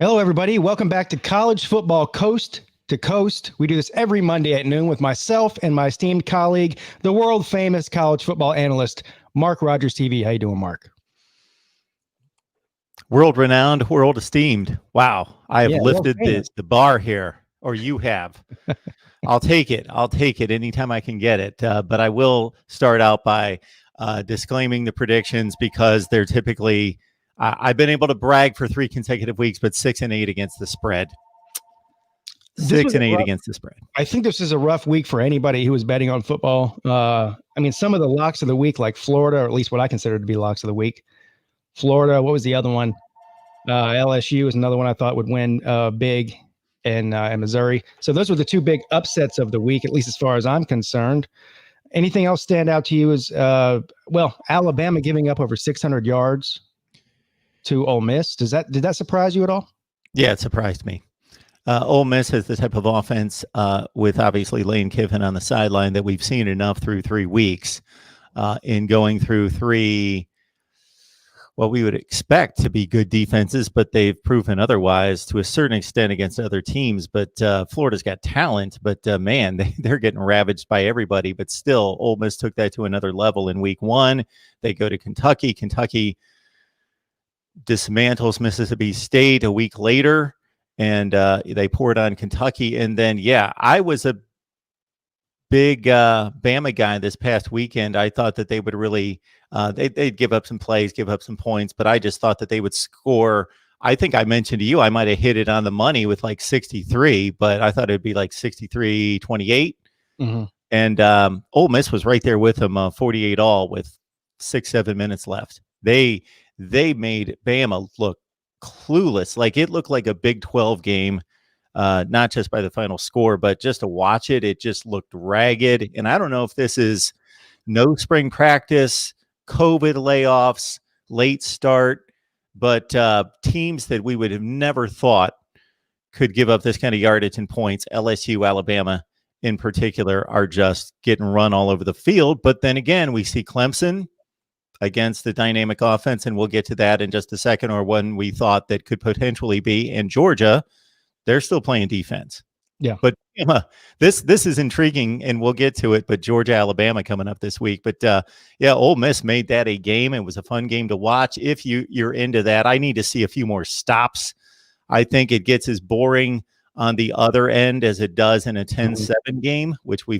Hello, everybody. Welcome back to College Football Coast to Coast. We do this every Monday at noon with myself and my esteemed colleague, the world-famous college football analyst, Mark Rogers TV. How you doing, Mark? World-renowned, world-esteemed. Wow, I have Yeah, lifted world-famous. the bar here, or you have. I'll take it. I'll take it anytime I can get it. But I will start out by disclaiming the predictions because they're typically. I've been able to brag for 3 consecutive weeks, but 6-8 against the spread. This was 6-8 against the spread. I think this is a rough week for anybody who was betting on football. I mean, some of the locks of the week, like Florida, or at least what I consider to be locks of the week. Florida, what was the other one? LSU is another one I thought would win big in Missouri. So those were the two big upsets of the week, at least as far as I'm concerned. Anything else stand out to you as, Alabama giving up over 600 yards to Ole Miss. Did that surprise you at all? Yeah, it surprised me. Ole Miss has the type of offense with obviously Lane Kiffin on the sideline that we've seen enough through 3 weeks in going through 3 what we would expect to be good defenses, but they've proven otherwise to a certain extent against other teams. But Florida's got talent, but man, they're getting ravaged by everybody. But still, Ole Miss took that to another level in week 1. They go to Kentucky. Kentucky dismantles Mississippi State a week later, and they poured on Kentucky. And then, yeah, I was a big Bama guy this past weekend. I thought that they would really they'd give up some plays, give up some points, but I just thought that they would score. I think I mentioned to you I might have hit it on the money with like 63, but I thought it'd be like 63-28. Mm-hmm. And Ole Miss was right there with them, 48 all with 6-7 minutes left. They made Bama look clueless. Like it looked like a Big 12 game. Not just by the final score, but just to watch it, it just looked ragged. And I don't know if this is no spring practice, COVID layoffs, late start, but teams that we would have never thought could give up this kind of yardage and points, LSU, Alabama in particular, are just getting run all over the field. But then again, we see Clemson against the dynamic offense, and we'll get to that in just a second, or one we thought that could potentially be, and Georgia. They're still playing defense. Yeah. But this is intriguing, and we'll get to it. But Georgia, Alabama coming up this week. But yeah, Ole Miss made that a game. It was a fun game to watch. If you're into that, I need to see a few more stops. I think it gets as boring on the other end as it does in a 10-7 game, which we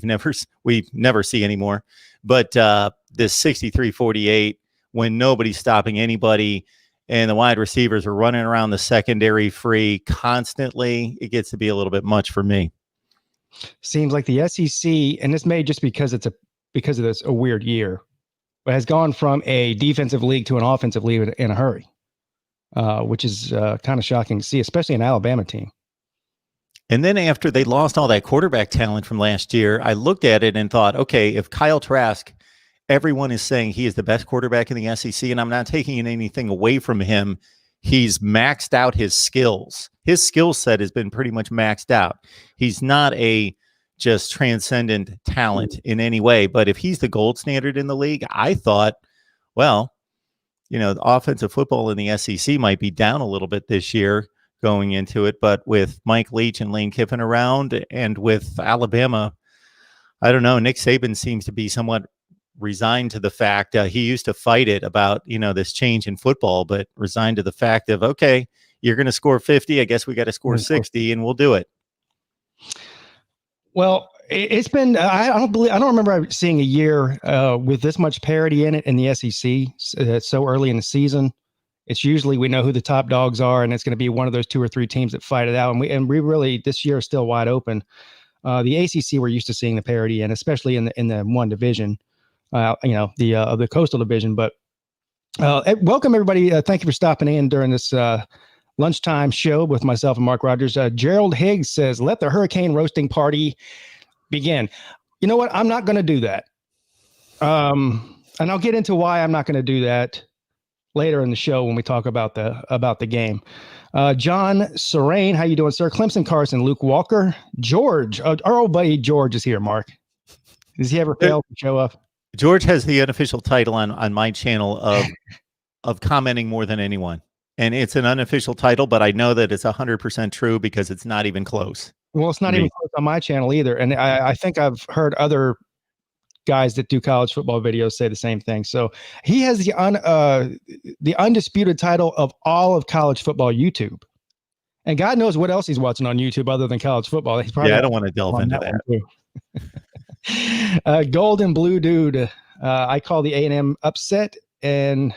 never see anymore. But this 63-48, when nobody's stopping anybody, and the wide receivers are running around the secondary free constantly, it gets to be a little bit much for me. Seems like the SEC, and this may just because of this a weird year, but has gone from a defensive league to an offensive league in a hurry, which is kind of shocking to see, especially an Alabama team. And then after they lost all that quarterback talent from last year, I looked at it and thought, okay, if Kyle Trask, everyone is saying he is the best quarterback in the SEC, and I'm not taking anything away from him. He's maxed out his skills. His skill set has been pretty much maxed out. He's not a just transcendent talent in any way, but if he's the gold standard in the league, I thought, well, the offensive football in the SEC might be down a little bit this year going into it, but with Mike Leach and Lane Kiffin around, and with Alabama, I don't know, Nick Saban seems to be somewhat resigned to the fact he used to fight it about, this change in football, but resigned to the fact of, okay, you're going to score 50. I guess we got to score 60 and we'll do it. Well, it's been, I don't remember seeing a year with this much parity in it in the SEC so early in the season. It's usually we know who the top dogs are, and it's going to be one of those 2 or 3 teams that fight it out. And we really, this year is still wide open. The ACC, we're used to seeing the parity in, especially in the one division. The Coastal Division. But welcome, everybody. Thank you for stopping in during this lunchtime show with myself and Mark Rogers. Gerald Higgs says, let the hurricane roasting party begin. You know what? I'm not going to do that. And I'll get into why I'm not going to do that later in the show when we talk about the game. John Serrain, how you doing, sir? Clemson Carson, Luke Walker, George. Our old buddy George is here, Mark. Does he ever fail to show up? George has the unofficial title on my channel of commenting more than anyone. and it's an unofficial title, but I know that it's 100% true because it's not even close. Well, it's not even close on my channel either. And I think I've heard other guys that do college football videos say the same thing. So he has the undisputed title of all of college football YouTube. And God knows what else he's watching on YouTube other than college football. He's probably I don't want to delve into that. Golden Blue Dude. I call the A&M upset, and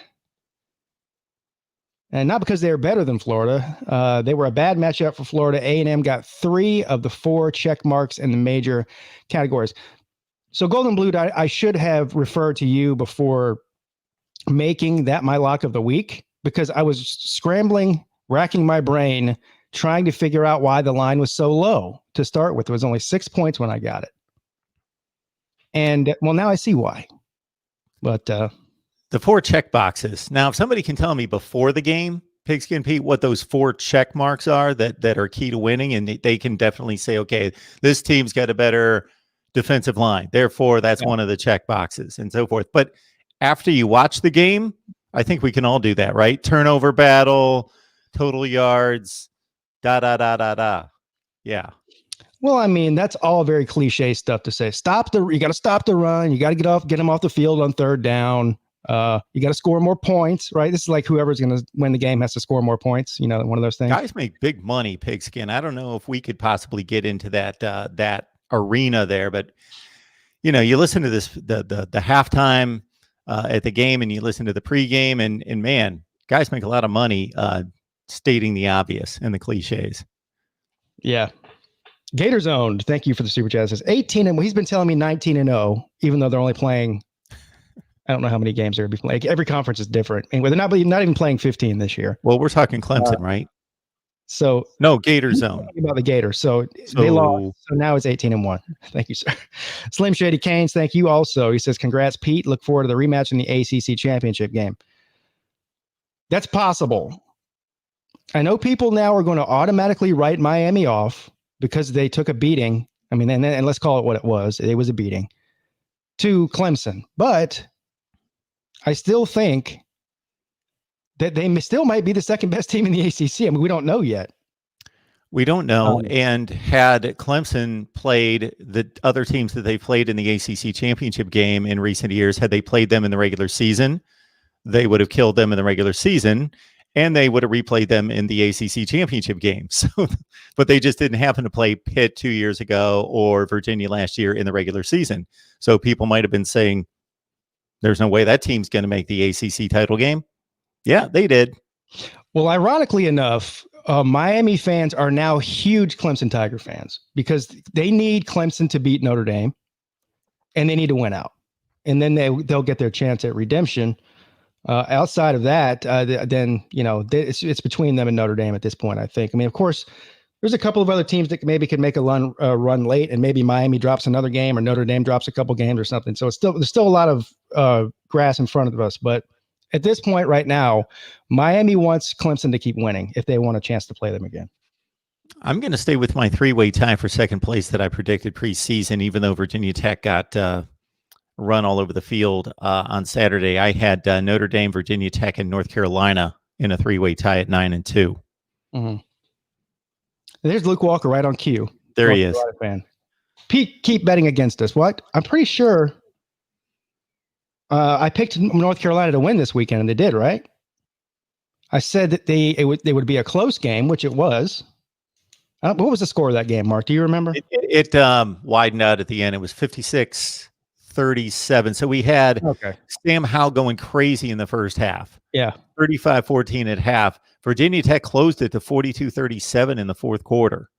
not because they were better than Florida. They were a bad matchup for Florida. A&M got 3 of the 4 check marks in the major categories. So Golden Blue, I should have referred to you before making that my lock of the week, because I was scrambling, racking my brain, trying to figure out why the line was so low to start with. It was only 6 points when I got it. And well, now I see why. But the 4 check boxes. Now, if somebody can tell me before the game, Pigskin Pete, what those 4 check marks are that are key to winning, and they can definitely say, okay, this team's got a better defensive line, therefore that's one of the check boxes, and so forth. But after you watch the game, I think we can all do that, right? Turnover battle, total yards, da da da da da. Yeah. Well, I mean, that's all very cliche stuff to say. You got to stop the run. You got to get them off the field on 3rd down. You got to score more points, right? This is like whoever's going to win the game has to score more points. You know, one of those things. Guys make big money, Pigskin. I don't know if we could possibly get into that arena there, but you know, you listen to this the halftime at the game, and you listen to the pregame, and man, guys make a lot of money stating the obvious and the cliches. Yeah. Gators owned. Thank you for the super chat. It says 18, and he's been telling me 19-0, even though they're only playing, I don't know how many games they're going to be playing. Every conference is different. Anyway, they're not even playing 15 this year. Well, we're talking Clemson, right? So no, Gator zone. About the Gators. So they lost. So now it's 18-1. Thank you, sir. Slim Shady Canes, thank you also. He says, congrats, Pete. Look forward to the rematch in the ACC championship game. That's possible. I know people now are going to automatically write Miami off because they took a beating. I mean, and let's call it what it was. It was a beating to Clemson. But I still think that they still might be the second best team in the ACC. I mean, we don't know yet. We don't know. And had Clemson played the other teams that they played in the ACC championship game in recent years, had they played them in the regular season, they would have killed them in the regular season, and they would have replayed them in the ACC championship game. So, but they just didn't happen to play Pitt 2 years ago or Virginia last year in the regular season. So people might have been saying, there's no way that team's going to make the ACC title game. Yeah, they did. Well, ironically enough, Miami fans are now huge Clemson Tiger fans because they need Clemson to beat Notre Dame, and they need to win out, and then they'll get their chance at redemption. Outside of that, then you know it's between them and Notre Dame at this point. I think. I mean, of course, there's a couple of other teams that maybe could make a run late, and maybe Miami drops another game, or Notre Dame drops a couple games or something. So there's still a lot of grass in front of us, but at this point right now, Miami wants Clemson to keep winning if they want a chance to play them again. I'm going to stay with my 3-way tie for second place that I predicted preseason, even though Virginia Tech got run all over the field on Saturday. I had Notre Dame, Virginia Tech, and North Carolina in a 3-way tie at 9-2. Mm-hmm. There's Luke Walker right on cue. There he is. Fan. Pete, keep betting against us. What? I'm pretty sure I picked North Carolina to win this weekend, and they did, right? I said that they would be a close game, which it was. What was the score of that game, Mark? Do you remember? It widened out at the end. It was 56-37. So we had Sam Howell going crazy in the first half. Yeah. 35-14 at half. Virginia Tech closed it to 42-37 in the fourth quarter.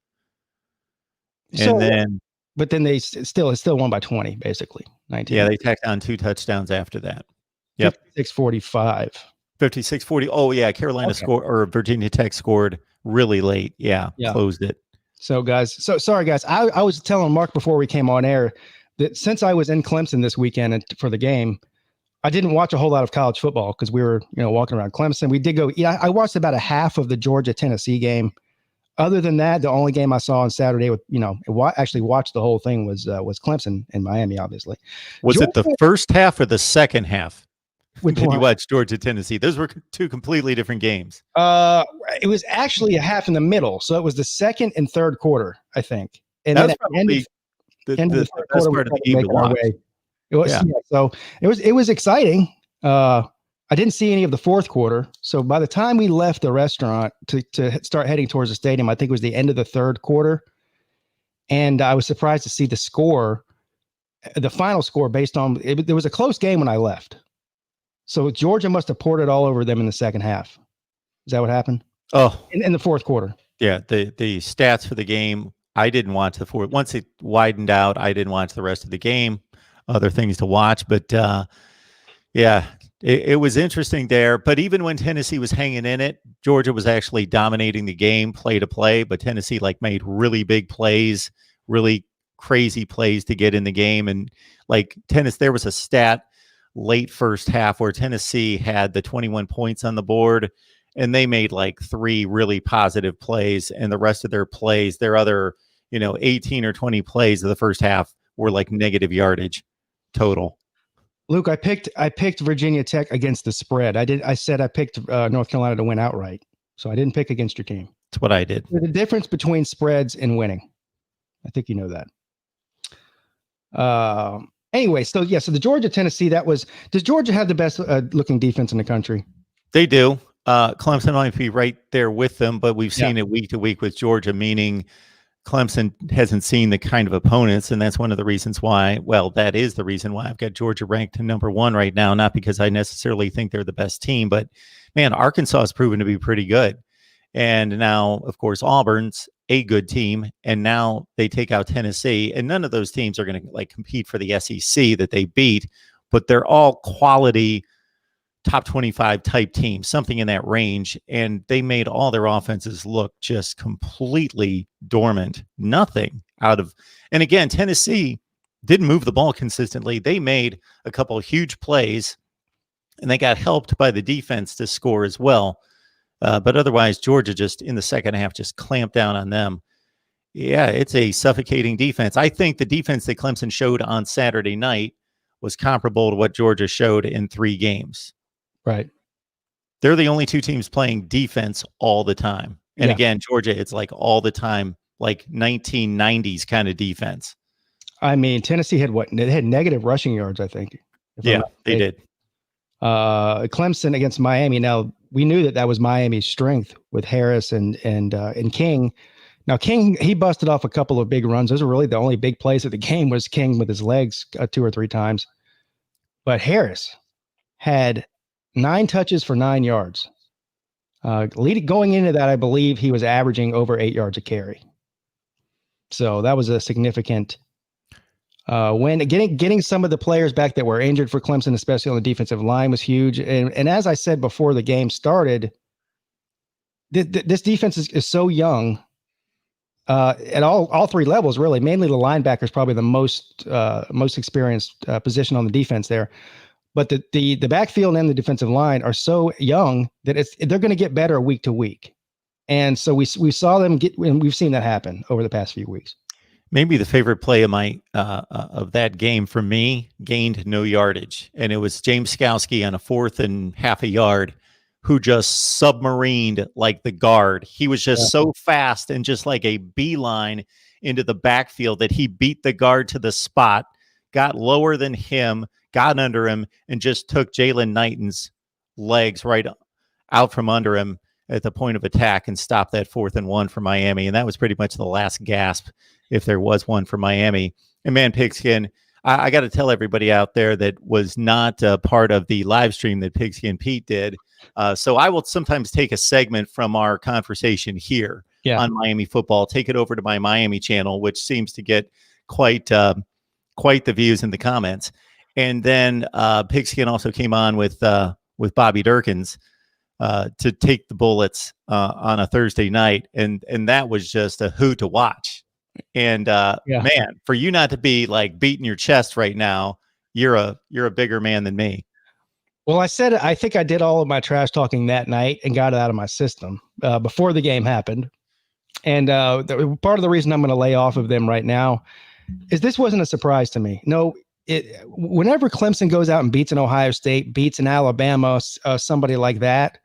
But then they still won by 20, basically. 19. Yeah, they tacked on 2 touchdowns after that. Yep. 56-45. 56-40. Oh, yeah. Carolina scored, or Virginia Tech scored really late. Yeah. Closed it. So, guys, sorry, guys. I was telling Mark before we came on air that since I was in Clemson this weekend for the game, I didn't watch a whole lot of college football because we were, walking around Clemson. We did go. Yeah, I watched about a half of the Georgia-Tennessee game. Other than that, the only game I saw on Saturday actually watched the whole thing was Clemson and Miami, obviously. Was it the first half or the second half? Which Did you one? watch Georgia, Tennessee? Those were two completely different games. It was actually a half in the middle, so it was the second and third quarter, I think, and That then was at the end of probably end of the the third best quarter, we part of the started game to making our watch. way. It was Yeah. so it was exciting. I didn't see any of the fourth quarter, so by the time we left the restaurant to start heading towards the stadium, I think it was the end of the third quarter, and I was surprised to see the score, the final score, based on it. There was a close game when I left, so Georgia must have poured it all over them in the second half. Is that what happened? Oh, In the fourth quarter. yeah. The stats for the game, I didn't watch the fourth. Once it widened out, I didn't watch the rest of the game. Other things to watch, but yeah, it was interesting there. But even when Tennessee was hanging in it, Georgia was actually dominating the game, play to play. But Tennessee made really big plays, really crazy plays to get in the game. And there was a stat late first half where Tennessee had the 21 points on the board, and they made three really positive plays, and the rest of their plays, their other 18 or 20 plays of the first half were negative yardage total. Luke, I picked Virginia Tech against the spread. I said I picked North Carolina to win outright, so I didn't pick against your team. That's what I did. There's a difference between spreads and winning. I think you know that. Anyway, so the Georgia Tennessee, does Georgia have the best looking defense in the country? They do. Clemson might be right there with them, but we've seen it week to week with Georgia, meaning Clemson hasn't seen the kind of opponents, and that's one of the reasons why. Well, that is the reason why I've got Georgia ranked number one right now. Not because I necessarily think they're the best team, but man, Arkansas has proven to be pretty good. And now, of course, Auburn's a good team, and now they take out Tennessee, and none of those teams are going to compete for the SEC that they beat, but they're all quality top 25 type teams, something in that range. And they made all their offenses look just completely dormant, nothing out of. And again, Tennessee didn't move the ball consistently. They made a couple of huge plays, and they got helped by the defense to score as well. But otherwise, Georgia just in the second half just clamped down on them. Yeah, it's a suffocating defense. I think the defense that Clemson showed on Saturday night was comparable to what Georgia showed in 3 games. Right. They're the only two teams playing defense all the time. And again, Georgia, it's all the time, 1990s kind of defense. I mean, Tennessee had They had negative rushing yards, I think. Yeah, they did. Clemson against Miami. Now, we knew that was Miami's strength with Harris and King. Now, King, he busted off a couple of big runs. Those were really the only big plays of the game was King with his legs 2 or 3 times. But Harris had 9 touches for 9 yards. Going into that, I believe he was averaging over 8 yards a carry. So that was a significant win. Getting some of the players back that were injured for Clemson, especially on the defensive line, was huge. And as I said before the game started, this defense is so young at all 3 levels, really. Mainly the linebacker is probably the most experienced position on the defense there. But the backfield and the defensive line are so young that they're going to get better week to week. And so we saw them and we've seen that happen over the past few weeks. Maybe the favorite play of that game for me gained no yardage. And it was James Skowski on a 4th and half a yard who just submarined the guard. He was just so fast and just like a beeline into the backfield that he beat the guard to the spot, got lower than him, got under him, and just took Jalen Knighton's legs right out from under him at the point of attack and stopped that 4th and 1 for Miami. And that was pretty much the last gasp, if there was one, for Miami. And man, Pigskin, I got to tell everybody out there that was not part of the live stream that Pigskin Pete did. So I will sometimes take a segment from our conversation here on Miami football, take it over to my Miami channel, which seems to get quite the views in the comments. And then Pigskin also came on with Bobby Durkins to take the bullets on a Thursday night, and that was just a hoot to watch. And man, for you not to be beating your chest right now, you're a bigger man than me. Well, I think I did all of my trash talking that night and got it out of my system before the game happened. And part of the reason I'm going to lay off of them right now is this wasn't a surprise to me. No, whenever Clemson goes out and beats an Ohio State, beats an Alabama, somebody like that,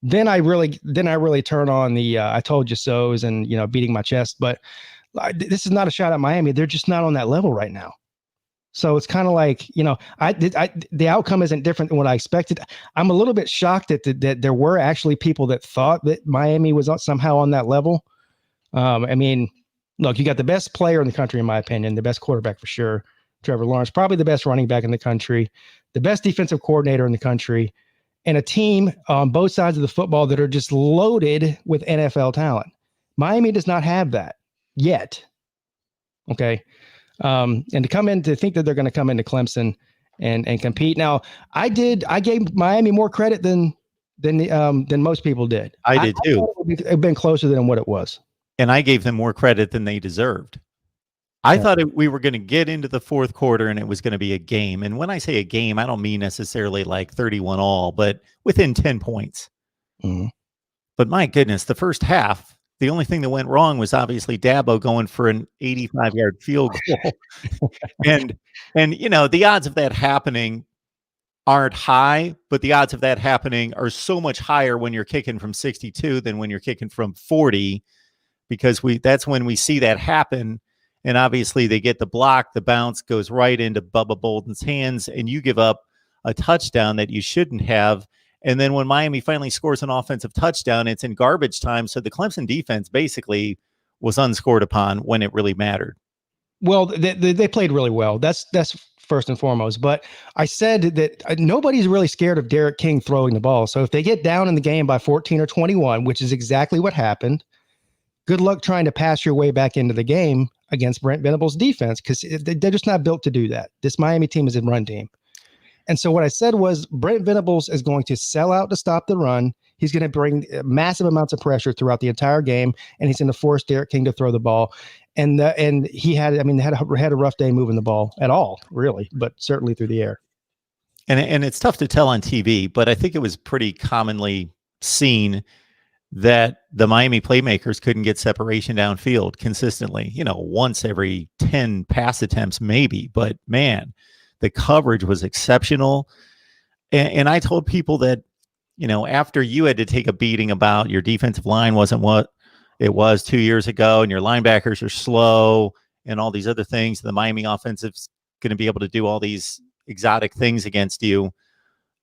then I really turn on the I told you so's and beating my chest. But this is not a shot at Miami. They're just not on that level right now. So it's kind of like, the outcome isn't different than what I expected. I'm a little bit shocked that there were actually people that thought that Miami was somehow on that level. I mean, look, you got the best player in the country, in my opinion, the best quarterback for sure, Trevor Lawrence, probably the best running back in the country, the best defensive coordinator in the country, and a team on both sides of the football that are just loaded with NFL talent. Miami does not have that yet. Okay. And to think that they're going to come into Clemson and compete. Now, I gave Miami more credit than most people did. I did too. It would have been closer than what it was. And I gave them more credit than they deserved. I thought we were going to get into the fourth quarter and it was going to be a game. And when I say a game, I don't mean necessarily like 31 all, but within 10 points. Mm-hmm. But my goodness, the first half, the only thing that went wrong was obviously Dabo going for an 85-yard field goal. and the odds of that happening aren't high, but the odds of that happening are so much higher when you're kicking from 62 than when you're kicking from 40, because that's when we see that happen. And obviously they get the block, the bounce goes right into Bubba Bolden's hands, and you give up a touchdown that you shouldn't have. And then when Miami finally scores an offensive touchdown, it's in garbage time. So the Clemson defense basically was unscored upon when it really mattered. Well, they played really well. That's first and foremost. But I said that nobody's really scared of Derek King throwing the ball. So if they get down in the game by 14 or 21, which is exactly what happened, good luck trying to pass your way back into the game against Brent Venables' defense, because they're just not built to do that. This Miami team is a run team. And so what I said was Brent Venables is going to sell out to stop the run. He's going to bring massive amounts of pressure throughout the entire game, and he's going to force Derek King to throw the ball. And he had a rough day moving the ball at all, really, but certainly through the air. And it's tough to tell on TV, but I think it was pretty commonly seen that the Miami playmakers couldn't get separation downfield consistently, once every 10 pass attempts, maybe. But man, the coverage was exceptional. And I told people that, after you had to take a beating about your defensive line wasn't what it was 2 years ago, and your linebackers are slow and all these other things, the Miami offense is going to be able to do all these exotic things against you.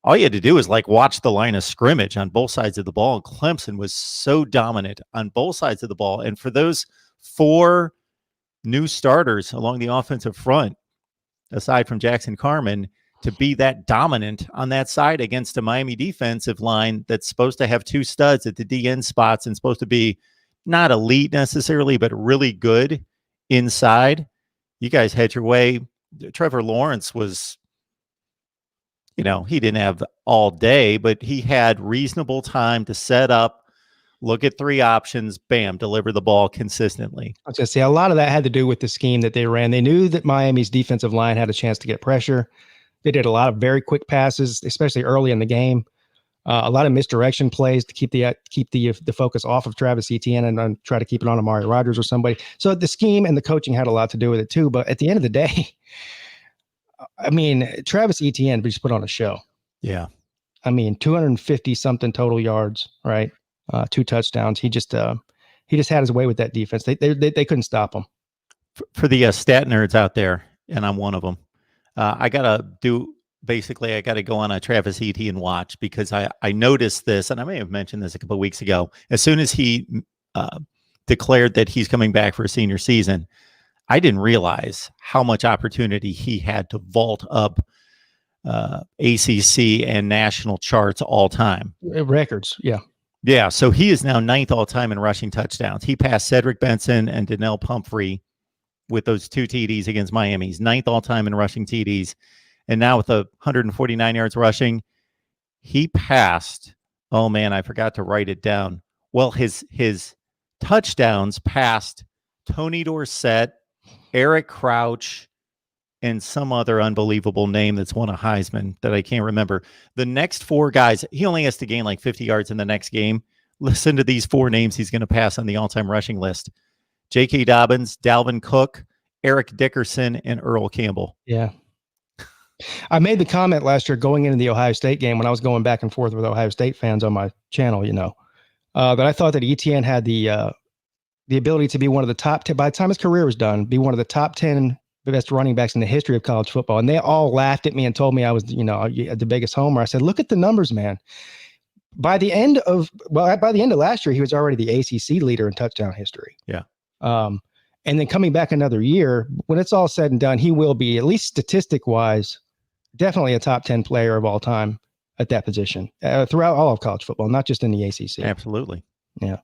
All you had to do was watch the line of scrimmage on both sides of the ball. And Clemson was so dominant on both sides of the ball. And for those 4 new starters along the offensive front, aside from Jackson Carman, to be that dominant on that side against a Miami defensive line that's supposed to have 2 studs at the DN spots and supposed to be not elite necessarily, but really good inside. You guys had your way. Trevor Lawrence was, he didn't have all day, but he had reasonable time to set up, look at 3 options, bam, deliver the ball consistently. I was going to say, a lot of that had to do with the scheme that they ran. They knew that Miami's defensive line had a chance to get pressure. They did a lot of very quick passes, especially early in the game. A lot of misdirection plays to keep the focus off of Travis Etienne and try to keep it on Amari Rodgers or somebody. So the scheme and the coaching had a lot to do with it too. But at the end of the day, I mean, Travis Etienne just put on a show. Yeah. 250 something total yards, right? 2 touchdowns. He just had his way with that defense. They couldn't stop him. For the stat nerds out there, and I'm one of them, I got to go on a Travis Etienne watch, because I noticed this, and I may have mentioned this a couple of weeks ago. As soon as he declared that he's coming back for a senior season, I didn't realize how much opportunity he had to vault up ACC and national charts all time. Records, yeah. Yeah, so he is now 9th all time in rushing touchdowns. He passed Cedric Benson and Donnell Pumphrey with those 2 TDs against Miami. He's 9th all time in rushing TDs. And now with 149 yards rushing, he passed, oh man, I forgot to write it down. Well, his touchdowns passed Tony Dorsett, Eric Crouch, and some other unbelievable name that's won a Heisman that I can't remember. The next 4 guys, he only has to gain 50 yards in the next game. Listen to these 4 names he's going to pass on the all-time rushing list: J.K. Dobbins, Dalvin Cook, Eric Dickerson, and Earl Campbell. Yeah. I made the comment last year going into the Ohio State game when I was going back and forth with Ohio State fans on my channel, that I thought that Etienne had the ability to be one of the top 10, by the time his career was done, be one of the top 10 best running backs in the history of college football. And they all laughed at me and told me I was, the biggest homer. I said, look at the numbers, man. By the end of last year, he was already the ACC leader in touchdown history. Yeah. And then coming back another year, when it's all said and done, he will be, at least statistic wise, definitely a top 10 player of all time at that position throughout all of college football, not just in the ACC. Absolutely. Yeah.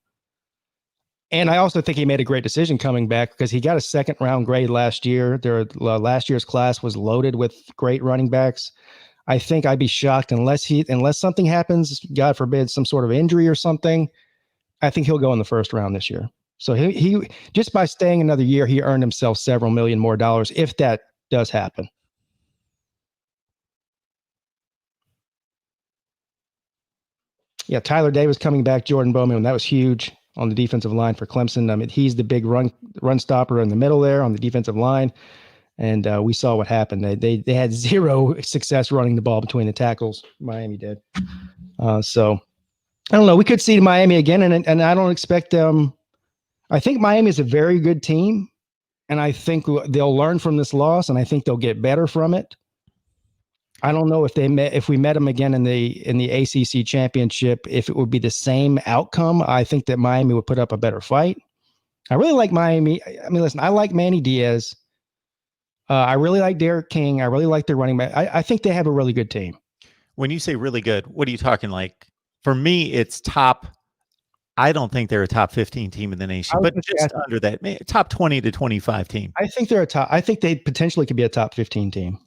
And I also think he made a great decision coming back because he got a second round grade last year. Last year's class was loaded with great running backs. I think I'd be shocked unless something happens, God forbid, some sort of injury or something. I think he'll go in the first round this year. So he just by staying another year, he earned himself several million more dollars if that does happen. Yeah, Tyler Davis coming back, Jordan Bowman, that was huge on the defensive line for Clemson. I mean, he's the big run stopper in the middle there on the defensive line. And we saw what happened. They had zero success running the ball between the tackles. Miami did. So I don't know. We could see Miami again, and I don't expect them. I think Miami is a very good team, and I think they'll learn from this loss, and I think they'll get better from it. I don't know if we met them again in the ACC championship, if it would be the same outcome. I think that Miami would put up a better fight. I really like Miami. I mean, listen, I like Manny Diaz. I really like Derek King. I really like their running back. I think they have a really good team. When you say really good, what are you talking like? For me, it's top. I don't think they're a top 15 team in the nation, but just under that, top 20 to 25 team. I think they're I think they potentially could be a top 15 team.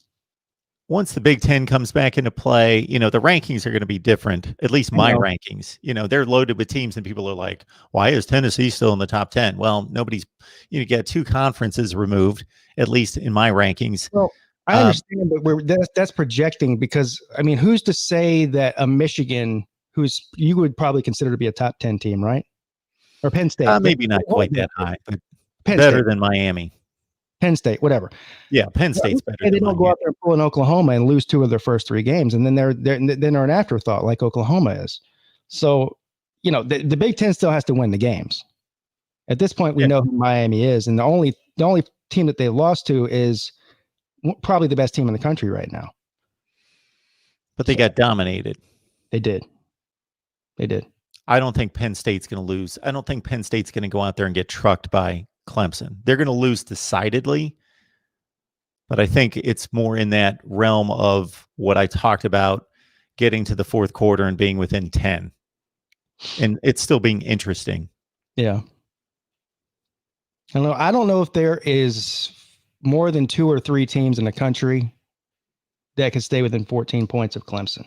Once the Big Ten comes back into play, the rankings are going to be different. At least my rankings, they're loaded with teams and people are like, why is Tennessee still in the top 10? Well, nobody's, you get two conferences removed, at least in my rankings. Well, I understand, but that's projecting because, I mean, who's to say that a Michigan, you would probably consider to be a top 10 team, right? Or Penn State. Maybe not quite that high, but better than Miami. Penn State, whatever. Yeah, Penn State's better. They don't go out there and pull in Oklahoma and lose two of their first three games, and then they're an afterthought like Oklahoma is. So, the Big Ten still has to win the games. At this point, we know who Miami is, and the only team that they lost to is probably the best team in the country right now. But they got dominated. They did. I don't think Penn State's going to lose. I don't think Penn State's going to go out there and get trucked by Clemson. They're going to lose decidedly, but I think it's more in that realm of what I talked about, getting to the fourth quarter and being within 10, and it's still being interesting. Yeah. I don't know if there is more than two or three teams in the country that could stay within 14 points of Clemson.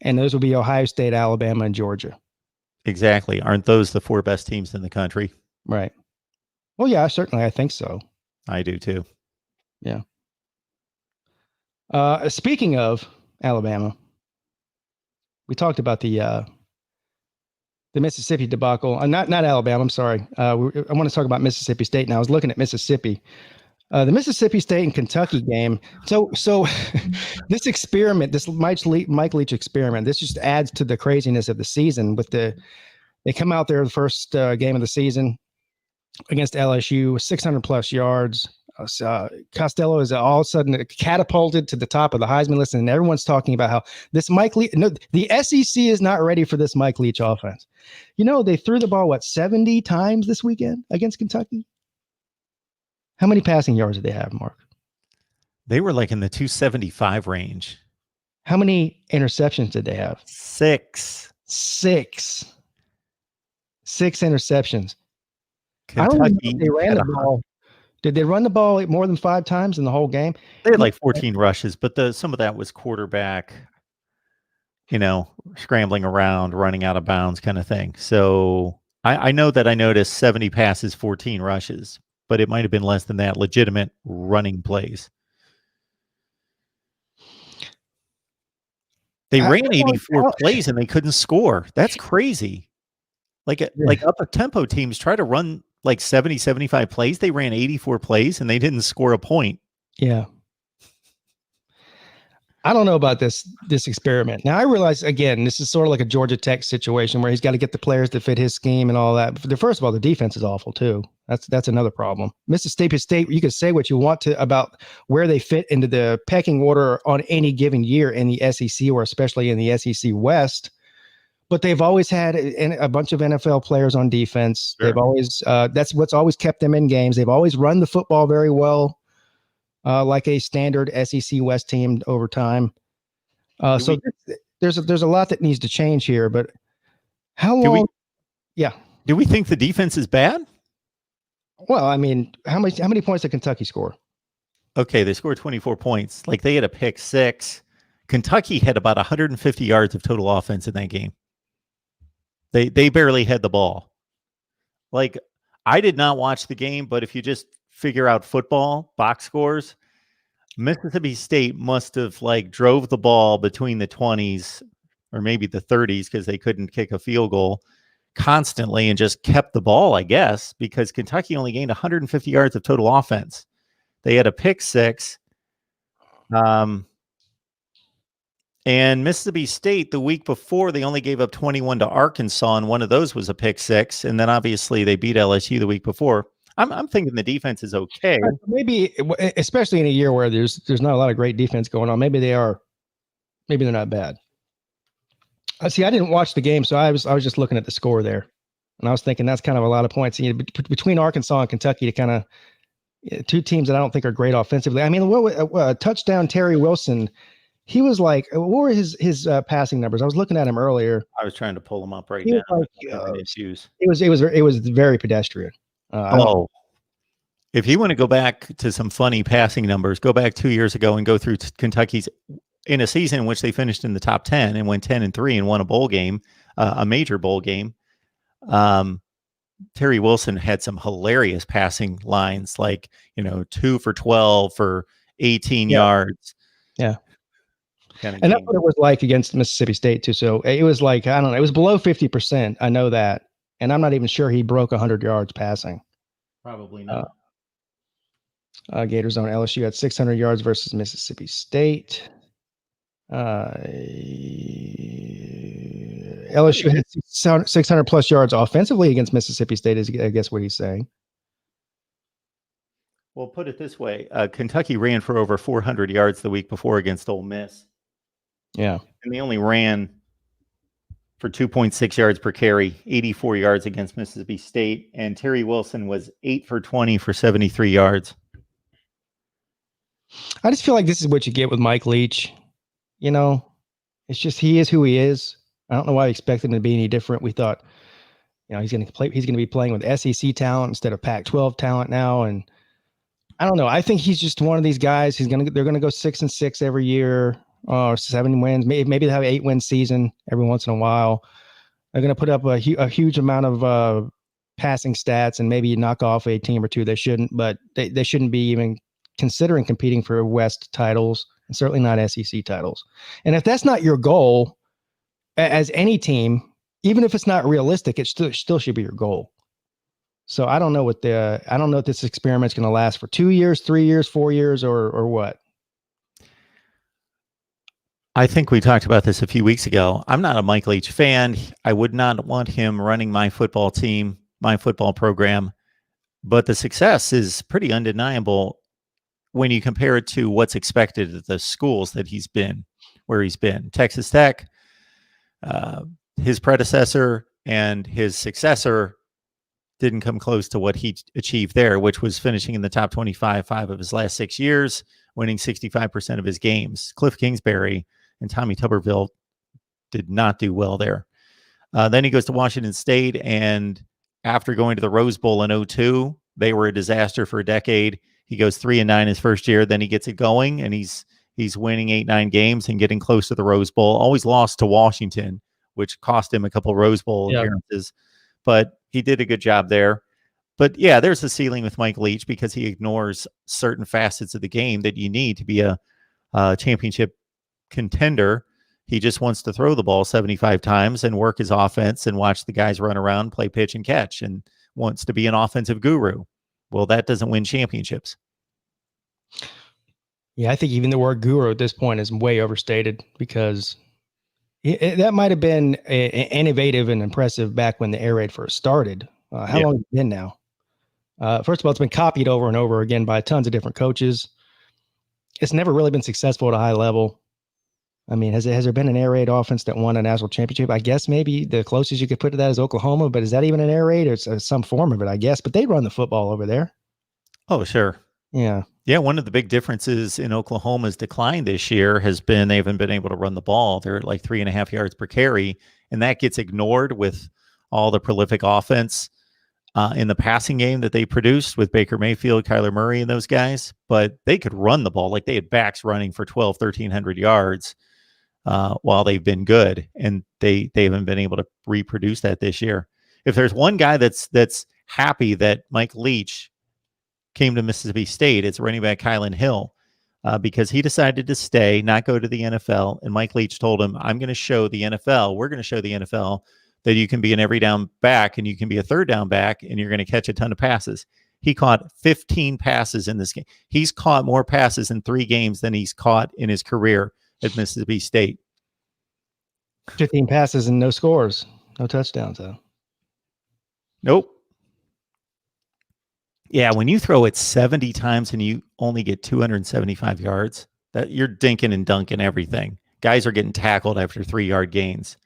And those will be Ohio State, Alabama, and Georgia. Exactly. Aren't those the four best teams in the country? Right. Well, yeah, certainly. I think so. I do too. Yeah. Speaking of Alabama, we talked about the Mississippi debacle. Not Alabama. I'm sorry. I want to talk about Mississippi State. And I was looking at Mississippi. The Mississippi State and Kentucky game. So this experiment, this Mike Leach experiment, this just adds to the craziness of the season. They come out there the first game of the season against LSU, 600 plus yards. Costello is all of a sudden catapulted to the top of the Heisman list, and everyone's talking about how this Mike Leach. No, the SEC is not ready for this Mike Leach offense. They threw the ball 70 times this weekend against Kentucky. How many passing yards did they have, Mark? They were like in the 275 range. How many interceptions did they have? 6. 6 interceptions. Kentucky, I don't know if they ran the ball. Did they run the ball more than 5 times in the whole game? They had like 14 rushes, but some of that was quarterback, scrambling around, running out of bounds kind of thing. So I know that I noticed 70 passes, 14 rushes, but it might have been less than that. Legitimate running plays. They ran 84 plays and they couldn't score. That's crazy. Like upper tempo teams try to run like 70, 75 plays. They ran 84 plays and they didn't score a point. Yeah. I don't know about this experiment. Now I realize again, this is sort of like a Georgia Tech situation where he's got to get the players to fit his scheme and all that. But first of all, the defense is awful too. That's another problem. Mississippi State, you can say what you want to about where they fit into the pecking order on any given year in the SEC or especially in the SEC West. But they've always had a bunch of NFL players on defense. Sure. They've always that's what's always kept them in games. They've always run the football very well. Like a standard SEC West team over time. There's a lot that needs to change here, but how long? Yeah. Do we think the defense is bad? Well, I mean, how many points did Kentucky score? Okay, they scored 24 points. Like they had a pick six. Kentucky had about 150 yards of total offense in that game. They barely had the ball. Like I did not watch the game, but if you just figure out football box scores, Mississippi State must have like drove the ball between the 20s or maybe the 30s because they couldn't kick a field goal constantly and just kept the ball, I guess, because Kentucky only gained 150 yards of total offense. They had a pick six. And Mississippi State, the week before, they only gave up 21 to Arkansas, and one of those was a pick six. And then obviously they beat LSU the week before. I'm thinking the defense is okay. Maybe, especially in a year where there's not a lot of great defense going on. Maybe they're not bad. See, I didn't watch the game, so I was just looking at the score there, and I was thinking that's kind of a lot of points. You know, between Arkansas and Kentucky, to kind of two teams that I don't think are great offensively. I mean, touchdown Terry Wilson. He was like, what were his passing numbers? I was looking at him earlier. I was trying to pull him up right now. Like, it was very pedestrian. If you want to go back to some funny passing numbers, go back 2 years ago and go through Kentucky's in a season in which they finished in the top 10 and went 10-3 and won a bowl game, a major bowl game. Terry Wilson had some hilarious passing lines, like 2 for 12 for 18 yards. Yeah. And that's what it was like against Mississippi State too. So it was like, I don't know, it was below 50%. I know that. And I'm not even sure he broke 100 yards passing. Probably not. Gators on LSU had 600 yards versus Mississippi State. LSU had 600 plus yards offensively against Mississippi State, is I guess what he's saying. Well, put it this way. Kentucky ran for over 400 yards the week before against Ole Miss. Yeah. And they only ran for 2.6 yards per carry, 84 yards against Mississippi State. And Terry Wilson was 8 for 20 for 73 yards. I just feel like this is what you get with Mike Leach. It's just he is who he is. I don't know why I expect him to be any different. We thought, he's going to be playing with SEC talent instead of Pac-12 talent now. And I don't know. I think he's just one of these guys. They're going to go 6-6 every year, or 7 wins. Maybe they have an 8-win season every once in a while. They're going to put up a huge amount of passing stats and maybe knock off a team or two. They shouldn't, but they shouldn't be even considering competing for West titles and certainly not SEC titles. And if that's not your goal as any team, even if it's not realistic, it still should be your goal. So I don't know if this experiment's going to last for 2 years, 3 years, 4 years, or what. I think we talked about this a few weeks ago. I'm not a Mike Leach fan. I would not want him running my football team, my football program, but the success is pretty undeniable when you compare it to what's expected at the schools that where he's been. Texas Tech, his predecessor and his successor didn't come close to what he achieved there, which was finishing in the top 25 5 of his last 6 years, winning 65% of his games. Cliff Kingsbury and Tommy Tuberville did not do well there. Then he goes to Washington State, and after going to the Rose Bowl in 2002, they were a disaster for a decade. He goes 3-9 his first year. Then he gets it going, and he's winning 8-9 games and getting close to the Rose Bowl. Always lost to Washington, which cost him a couple Rose Bowl appearances. But he did a good job there. But yeah, there's a ceiling with Mike Leach because he ignores certain facets of the game that you need to be a championship contender. He just wants to throw the ball 75 times and work his offense and watch the guys run around, play pitch and catch, and wants to be an offensive guru. Well, that doesn't win championships. Yeah, I think even the word guru at this point is way overstated because that might have been innovative and impressive back when the air raid first started. How Yeah. long has it been now? First of all, it's been copied over and over again by tons of different coaches. It's never really been successful at a high level. I mean, has there been an air raid offense that won a national championship? I guess maybe the closest you could put to that is Oklahoma, but is that even an air raid or it's some form of it, I guess? But they run the football over there. Oh, sure. Yeah. Yeah, one of the big differences in Oklahoma's decline this year has been they haven't been able to run the ball. They're at like 3.5 yards per carry, and that gets ignored with all the prolific offense in the passing game that they produced with Baker Mayfield, Kyler Murray, and those guys. But they could run the ball. Like they had backs running for 1,300 yards while they've been good, and they haven't been able to reproduce that this year. If there's one guy that's happy that Mike Leach came to Mississippi State, it's running back Kylan Hill, because he decided to stay, not go to the NFL. And Mike Leach told him, we're going to show the NFL that you can be an every down back and you can be a third down back and you're going to catch a ton of passes. He caught 15 passes in this game. He's caught more passes in 3 games than he's caught in his career at Mississippi State. 15 passes and no scores, no touchdowns, though. Nope. Yeah, when you throw it 70 times and you only get 275 yards, that you're dinking and dunking everything. Guys are getting tackled after 3-yard gains.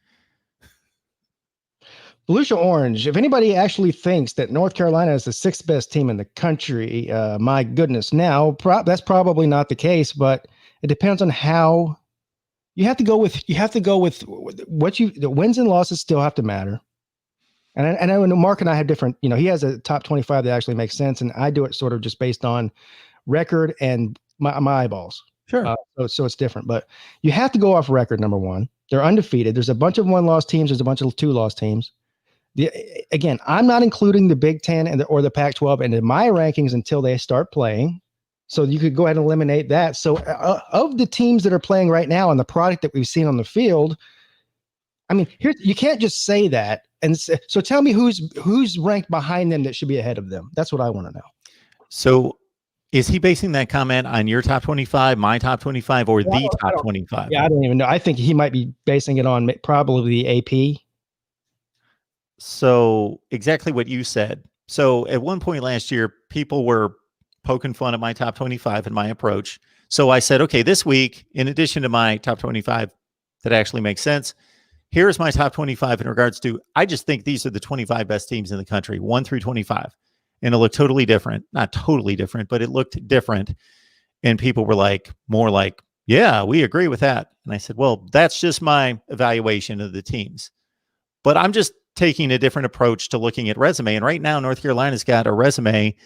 Volusia Orange, if anybody actually thinks that North Carolina is the 6th best team in the country, my goodness. Now, that's probably not the case, but it depends on how you have to go with what the wins and losses still have to matter. And I know Mark and I have different, he has a top 25 that actually makes sense. And I do it sort of just based on record and my eyeballs. Sure. So it's different, but you have to go off record. Number one, they're undefeated. There's a bunch of 1-loss teams. There's a bunch of 2-loss teams. Again, I'm not including the Big Ten or the Pac-12 into my rankings until they start playing. So you could go ahead and eliminate that. So of the teams that are playing right now and the product that we've seen on the field, I mean, you can't just say that. And so tell me who's ranked behind them that should be ahead of them. That's what I want to know. So is he basing that comment on your top 25, my top 25, or the top 25? Yeah, I don't even know. I think he might be basing it on probably the AP. So exactly what you said. So at one point last year, people were poking fun at my top 25 and my approach. So I said, okay, this week, in addition to my top 25 that actually makes sense, here's my top 25 in regards to, I just think these are the 25 best teams in the country, 1 through 25. And it looked totally different. Not totally different, but it looked different. And people were more like, yeah, we agree with that. And I said, well, that's just my evaluation of the teams. But I'm just taking a different approach to looking at resume. And right now, North Carolina's got a resume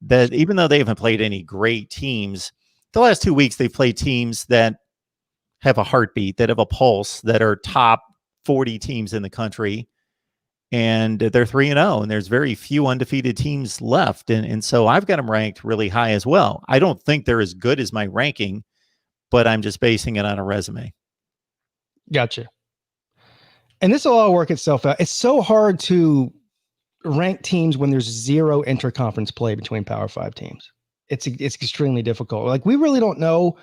that, even though they haven't played any great teams, the last 2 weeks they've played teams that have a heartbeat, that have a pulse, that are top 40 teams in the country. And they're 3-0, and there's very few undefeated teams left. And so I've got them ranked really high as well. I don't think they're as good as my ranking, but I'm just basing it on a resume. Gotcha. And this will all work itself out. It's so hard to rank teams when there's 0 interconference play between Power 5 teams. It's extremely difficult. Like, we really don't know.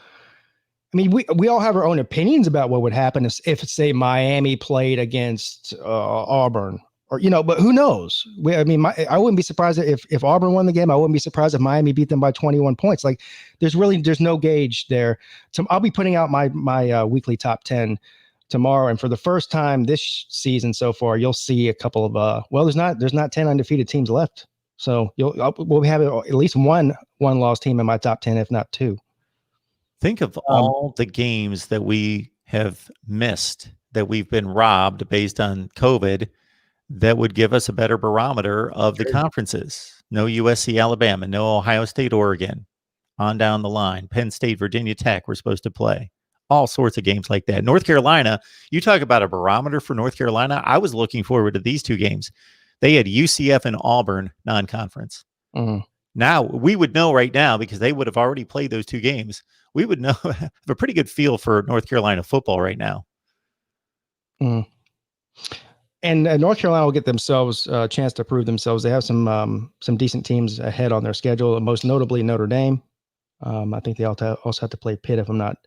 I mean, we all have our own opinions about what would happen if say Miami played against Auburn, or but who knows? I wouldn't be surprised if Auburn won the game. I wouldn't be surprised if Miami beat them by 21 points. Like, there's no gauge there. So I'll be putting out my weekly top 10 tomorrow, and for the first time this season so far, you'll see a couple of there's not 10 undefeated teams left. So we'll have at least one loss team in my top 10, if not 2. Think of all the games that we have missed, that we've been robbed based on COVID, that would give us a better barometer of the conferences. No USC, Alabama, no Ohio State, Oregon, on down the line. Penn State, Virginia Tech, we're supposed to play. All sorts of games like that. North Carolina, you talk about a barometer for North Carolina. I was looking forward to these 2 games. They had UCF and Auburn non-conference. Mm-hmm. Now, we would know right now, because they would have already played those 2 games. We would know, have a pretty good feel for North Carolina football right now. Mm. And North Carolina will get themselves a chance to prove themselves. They have some decent teams ahead on their schedule, most notably Notre Dame. I think they also have to play Pitt, if I'm not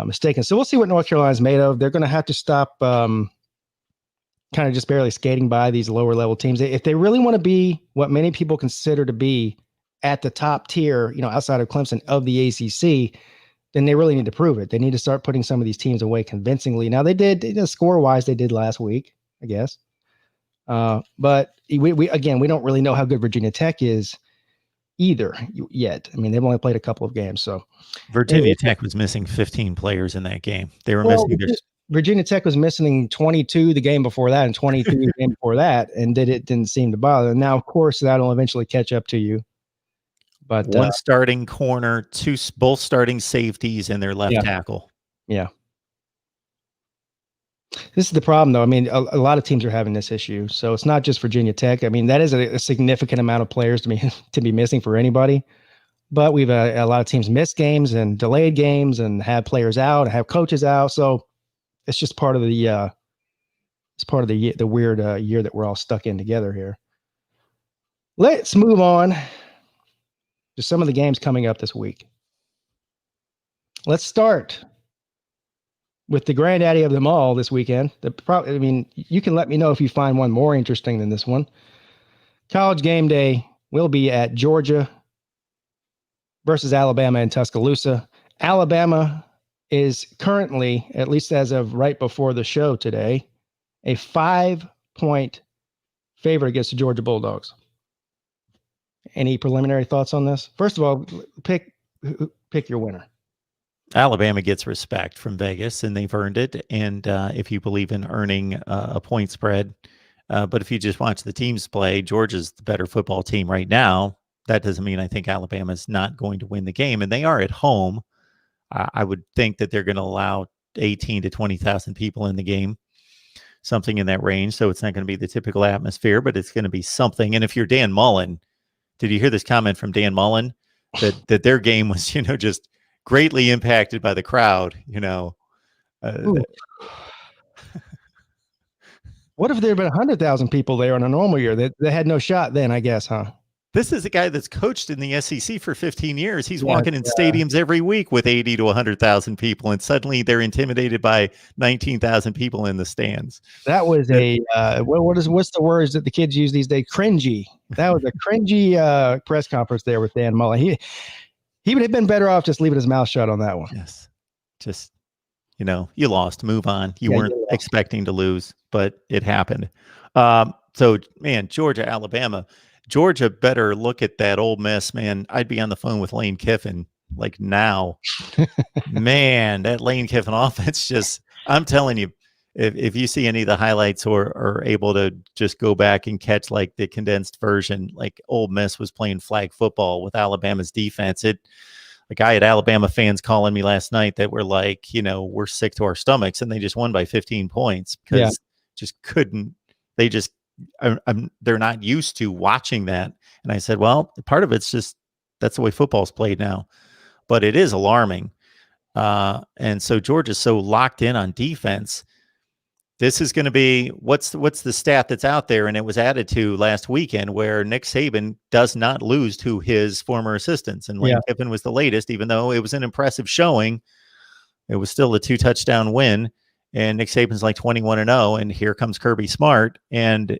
mistaken. So we'll see what North Carolina's made of. They're going to have to stop kind of just barely skating by these lower level teams. If they really want to be what many people consider to be at the top tier, outside of Clemson of the ACC, then they really need to prove it. They need to start putting some of these teams away convincingly. Now they did score wise, they did last week, I guess. But we don't really know how good Virginia Tech is either yet. I mean, they've only played a couple of games. So Virginia Tech was missing 15 players in that game. They were missing Virginia Tech was missing 22 the game before that and 23 the game before that, and it didn't seem to bother. Now, of course, that'll eventually catch up to you. But one starting corner, both starting safeties, and their left tackle. Yeah. This is the problem, though. I mean, a lot of teams are having this issue. So it's not just Virginia Tech. I mean, that is a significant amount of players to be missing for anybody. But we've a lot of teams miss games and delayed games and have players out and have coaches out. So it's just part of the weird year that we're all stuck in together here. Let's move on to some of the games coming up this week. Let's start with the granddaddy of them all this weekend. You can let me know if you find one more interesting than this one. College game day will be at Georgia versus Alabama in Tuscaloosa. Alabama is currently, at least as of right before the show today, a 5-point favorite against the Georgia Bulldogs. Any preliminary thoughts on this? First of all, pick your winner. Alabama gets respect from Vegas, and they've earned it. And if you believe in earning a point spread, but if you just watch the teams play, Georgia's the better football team right now. That doesn't mean I think Alabama's not going to win the game, and they are at home. I would think that they're going to allow 18 to 20,000 people in the game, something in that range. So it's not going to be the typical atmosphere, but it's going to be something. And if you're Dan Mullen, did you hear this comment from Dan Mullen that their game was, just greatly impacted by the crowd? What if there had been 100,000 people there on a normal year? They had no shot then, I guess, huh? This is a guy that's coached in the SEC for 15 years. He's walking in stadiums every week with 80 to 100,000 people, and suddenly they're intimidated by 19,000 people in the stands. That was what's the words that the kids use these days? Cringy. That was a cringy press conference there with Dan Mullen. He would have been better off just leaving his mouth shut on that one. Yes. Just, you lost. Move on. You weren't expecting to lose, but it happened. So, man, Georgia, Alabama. Georgia better look at that Ole Miss, man. I'd be on the phone with Lane Kiffin like now. Man, that Lane Kiffin offense just, I'm telling you, if you see any of the highlights or are able to just go back and catch like the condensed version, like Ole Miss was playing flag football with Alabama's defense. A guy at Alabama fans calling me last night that were like, we're sick to our stomachs, and they just won by 15 points because just couldn't, they're not used to watching that. And I said, well, part of it's just, that's the way football's played now, but it is alarming. And so Georgia's so locked in on defense. This is going to be, what's the stat that's out there? And it was added to last weekend, where Nick Saban does not lose to his former assistants. And Lane Kiffin was the latest, even though it was an impressive showing. It was still a 2-touchdown win. And Nick Saban's like 21-0, and here comes Kirby Smart. And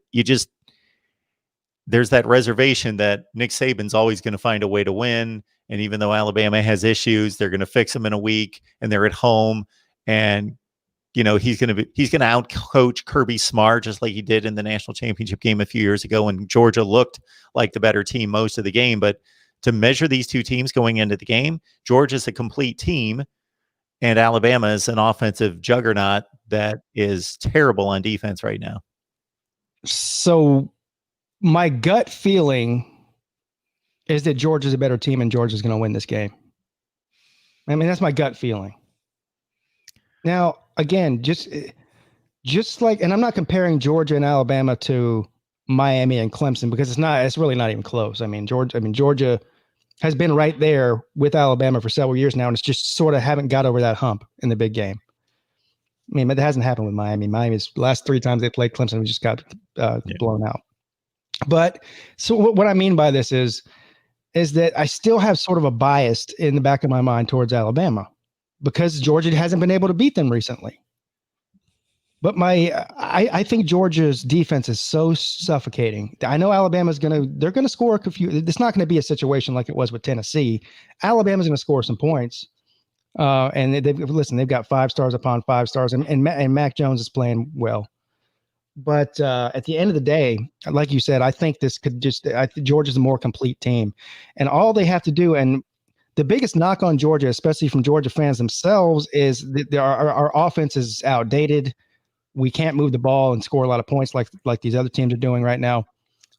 there's that reservation that Nick Saban's always going to find a way to win. And even though Alabama has issues, they're going to fix them in a week, and they're at home. And, he's going to out-coach Kirby Smart, just like he did in the national championship game a few years ago, when Georgia looked like the better team most of the game. But to measure these two teams going into the game, Georgia's a complete team, and Alabama is an offensive juggernaut that is terrible on defense right now. So my gut feeling is that Georgia's a better team and Georgia's going to win this game. I mean, that's my gut feeling. Now, again, just like, and I'm not comparing Georgia and Alabama to Miami and Clemson, because it's really not even close. I mean, Georgia has been right there with Alabama for several years now, and it's just sort of haven't got over that hump in the big game. I mean, but it hasn't happened with Miami. Miami's last 3 times they played Clemson, we just got blown out. But so what I mean by this is, is that I still have sort of a bias in the back of my mind towards Alabama because Georgia hasn't been able to beat them recently. But I think Georgia's defense is so suffocating. I know they're gonna score a few. It's not going to be a situation like it was with Tennessee. Alabama's going to score some points, and they've got 5 stars upon 5 stars, and Mac Jones is playing well. But at the end of the day, like you said, I think Georgia's a more complete team, and all they have to do, and the biggest knock on Georgia, especially from Georgia fans themselves, is that our offense is outdated. We can't move the ball and score a lot of points like these other teams are doing right now.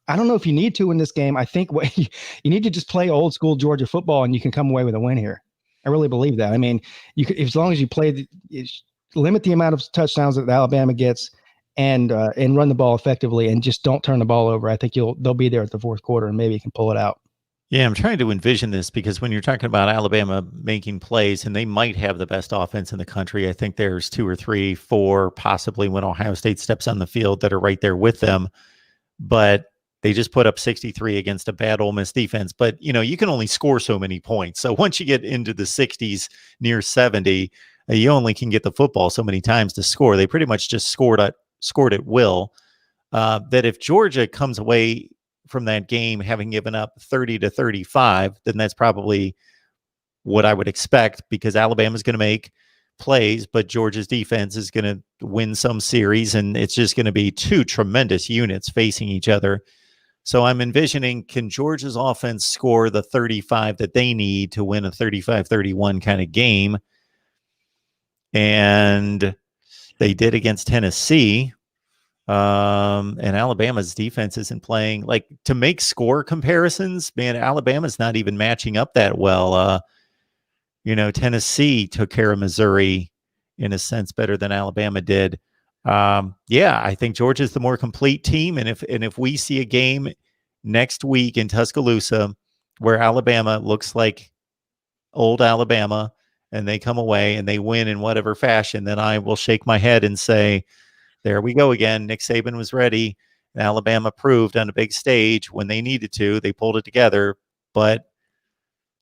I don't know if you need to in this game. I think you need to just play old school Georgia football and you can come away with a win here. I really believe that. I mean, as long as you limit the amount of touchdowns that Alabama gets and run the ball effectively and just don't turn the ball over, I think they'll be there at the fourth quarter and maybe you can pull it out. Yeah, I'm trying to envision this because when you're talking about Alabama making plays, and they might have the best offense in the country, I think there's 2 or 3, 4, possibly when Ohio State steps on the field that are right there with them. But they just put up 63 against a bad Ole Miss defense. But, you can only score so many points. So once you get into the 60s, near 70, you only can get the football so many times to score. They pretty much just scored at will. That if Georgia comes away from that game having given up 30-35, then that's probably what I would expect because Alabama's going to make plays, but Georgia's defense is going to win some series, and it's just going to be 2 tremendous units facing each other. So I'm envisioning, can Georgia's offense score the 35 that they need to win a 35-31 kind of game? And they did against Tennessee. And Alabama's defense isn't playing to make score comparisons. Man, Alabama's not even matching up that well. Tennessee took care of Missouri in a sense better than Alabama did. I think Georgia's the more complete team. And if we see a game next week in Tuscaloosa where Alabama looks like old Alabama and they come away and they win in whatever fashion, then I will shake my head and say, there we go again. Nick Saban was ready. Alabama proved on a big stage when they needed to. They pulled it together, but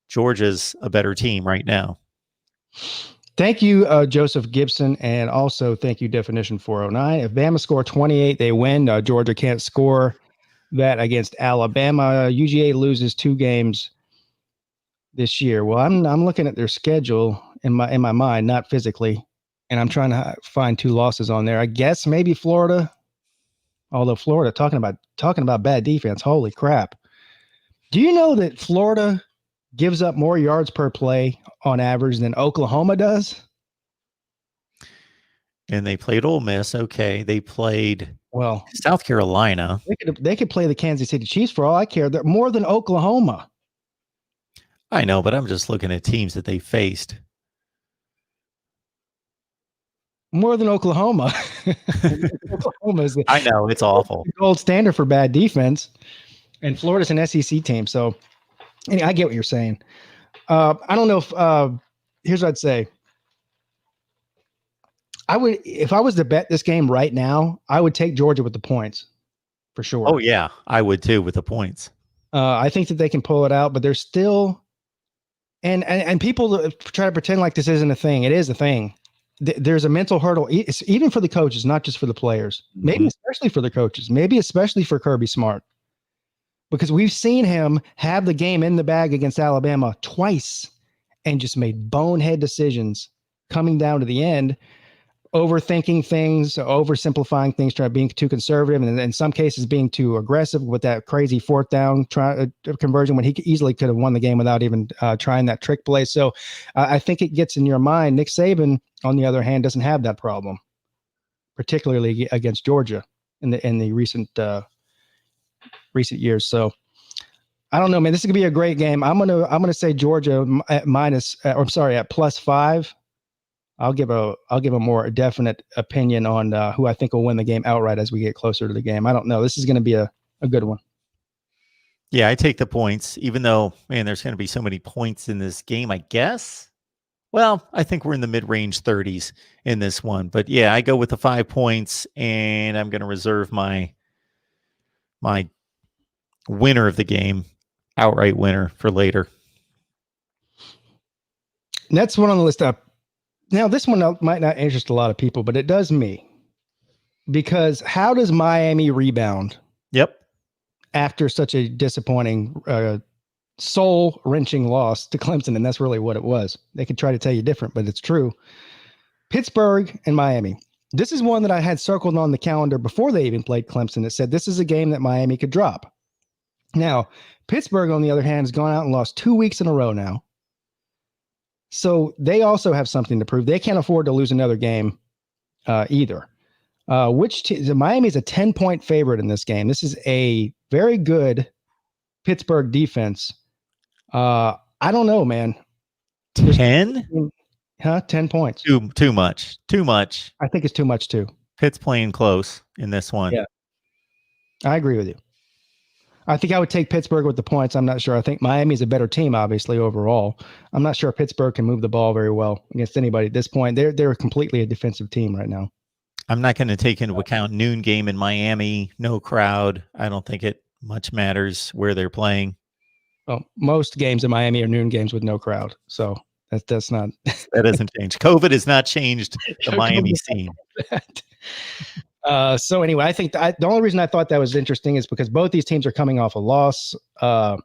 Georgia's a better team right now. Thank you, Joseph Gibson, and also thank you, Definition 409. If Bama score 28, they win. Georgia can't score that against Alabama. UGA loses 2 games this year. Well, I'm looking at their schedule in my mind, not physically. And I'm trying to find 2 losses on there. I guess maybe Florida. Although Florida, talking about bad defense, holy crap. Do you know that Florida gives up more yards per play on average than Oklahoma does? And they played Ole Miss. Okay. They played South Carolina. They could play the Kansas City Chiefs for all I care. They're more than Oklahoma. I know, but I'm just looking at teams that they faced. More than Oklahoma. I know, it's awful. The gold standard for bad defense. And Florida's an SEC team. So anyway, I get what you're saying. I don't know if here's what I'd say. If I was to bet this game right now, I would take Georgia with the points for sure. Oh yeah, I would too with the points. I think that they can pull it out, but there's still and people try to pretend like this isn't a thing. It is a thing. There's a mental hurdle, even for the coaches, not just for the players. Maybe especially for the coaches. Maybe especially for Kirby Smart, because we've seen him have the game in the bag against Alabama twice and just made bonehead decisions coming down to the end, overthinking things, oversimplifying things, being too conservative, and in some cases being too aggressive with that crazy 4th down conversion when he easily could have won the game without even trying that trick play. So I think it gets in your mind. Nick Saban, on the other hand, doesn't have that problem, particularly against Georgia in the recent years. So I don't know, man. This is gonna be a great game. I'm gonna say Georgia at +5. I'll give a more definite opinion on who I think will win the game outright as we get closer to the game. I don't know. This is going to be a good one. Yeah, I take the points, even though, man, there's going to be so many points in this game, I guess. Well, I think we're in the mid-range 30s in this one. But yeah, I go with the 5 points, and I'm going to reserve my winner of the game outright winner for later. And that's one on the list up. Now, this one might not interest a lot of people, but it does me. Because how does Miami rebound Yep. after such a disappointing, soul-wrenching loss to Clemson? And that's really what it was. They could try to tell you different, but it's true. Pittsburgh and Miami. This is one that I had circled on the calendar before they even played Clemson. It said this is a game that Miami could drop. Now, Pittsburgh, on the other hand, has gone out and lost 2 weeks in a row now. So they also have something to prove. They can't afford to lose another game either. Miami's a 10-point favorite in this game. This is a very good Pittsburgh defense. I don't know, man. 10? 10 points. Too much. Too much. I think it's too much too. Pitt's playing close in this one. Yeah. I agree with you. I think I would take Pittsburgh with the points. I'm not sure. I think Miami's a better team, obviously, overall. I'm not sure Pittsburgh can move the ball very well against anybody at this point. They're completely a defensive team right now. I'm not going to take into account noon game in Miami, no crowd. I don't think it much matters where they're playing. Well, most games in Miami are noon games with no crowd. So that's not. That doesn't change. COVID has not changed the Miami scene. So anyway, I think the only reason I thought that was interesting is because both these teams are coming off a loss. How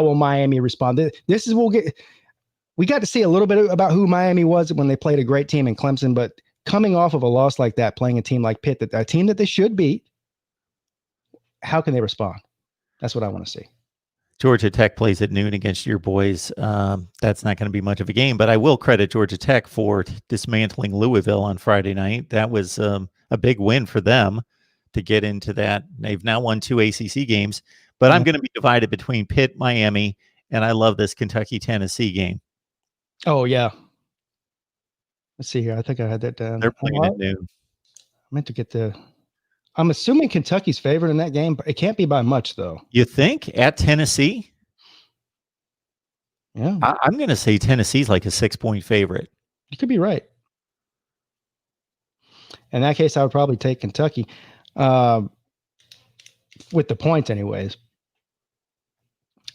will Miami respond? We got to see a little bit about who Miami was when they played a great team in Clemson, but coming off of a loss like that, playing a team like Pitt, a team that they should beat, how can they respond? That's what I want to see. Georgia Tech plays at noon against your boys. That's not going to be much of a game, but I will credit Georgia Tech for dismantling Louisville on Friday night. That was a big win for them to get into that. They've now won 2 ACC games, but I'm going to be divided between Pitt, Miami, and I love this Kentucky-Tennessee game. Oh, yeah. Let's see here. I think I had that down. They're playing at noon. I meant to get I'm assuming Kentucky's favored in that game, but it can't be by much, though. You think at Tennessee? Yeah. I'm going to say Tennessee's like a 6-point favorite. You could be right. In that case, I would probably take Kentucky with the points anyways.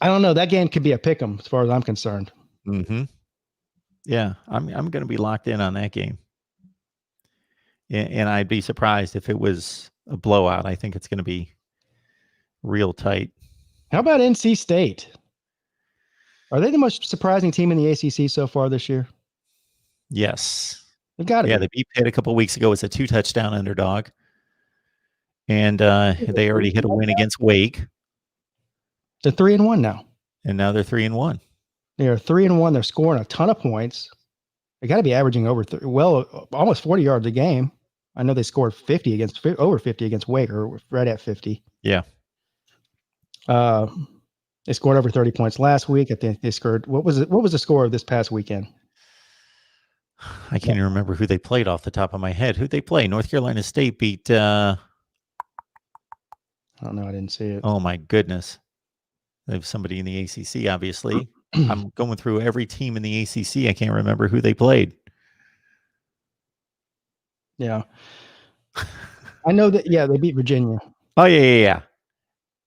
I don't know. That game could be a pick 'em as far as I'm concerned. Mm-hmm. Yeah, I'm going to be locked in on that game. And I'd be surprised if it was a blowout. I think it's going to be real tight. How about NC State? Are they the most surprising team in the ACC so far this year? Yes. They've got it. Yeah, they beat Pitt a couple of weeks ago as a 2-touchdown underdog. And they already hit a win against Wake. They're 3-1 now. And now they're 3-1. They are 3-1. They're scoring a ton of points. They got to be averaging almost 40 yards a game. I know they scored over 50 against Wake, or right at 50. Yeah. They scored over 30 points last week. I think they scored. What was the score of this past weekend? I can't even remember who they played off the top of my head. Who'd they play? North Carolina State beat. I don't know. I didn't see it. Oh my goodness. They have somebody in the ACC, obviously. I'm going through every team in the ACC. I can't remember who they played. Yeah. I know that. Yeah, they beat Virginia. Oh, yeah.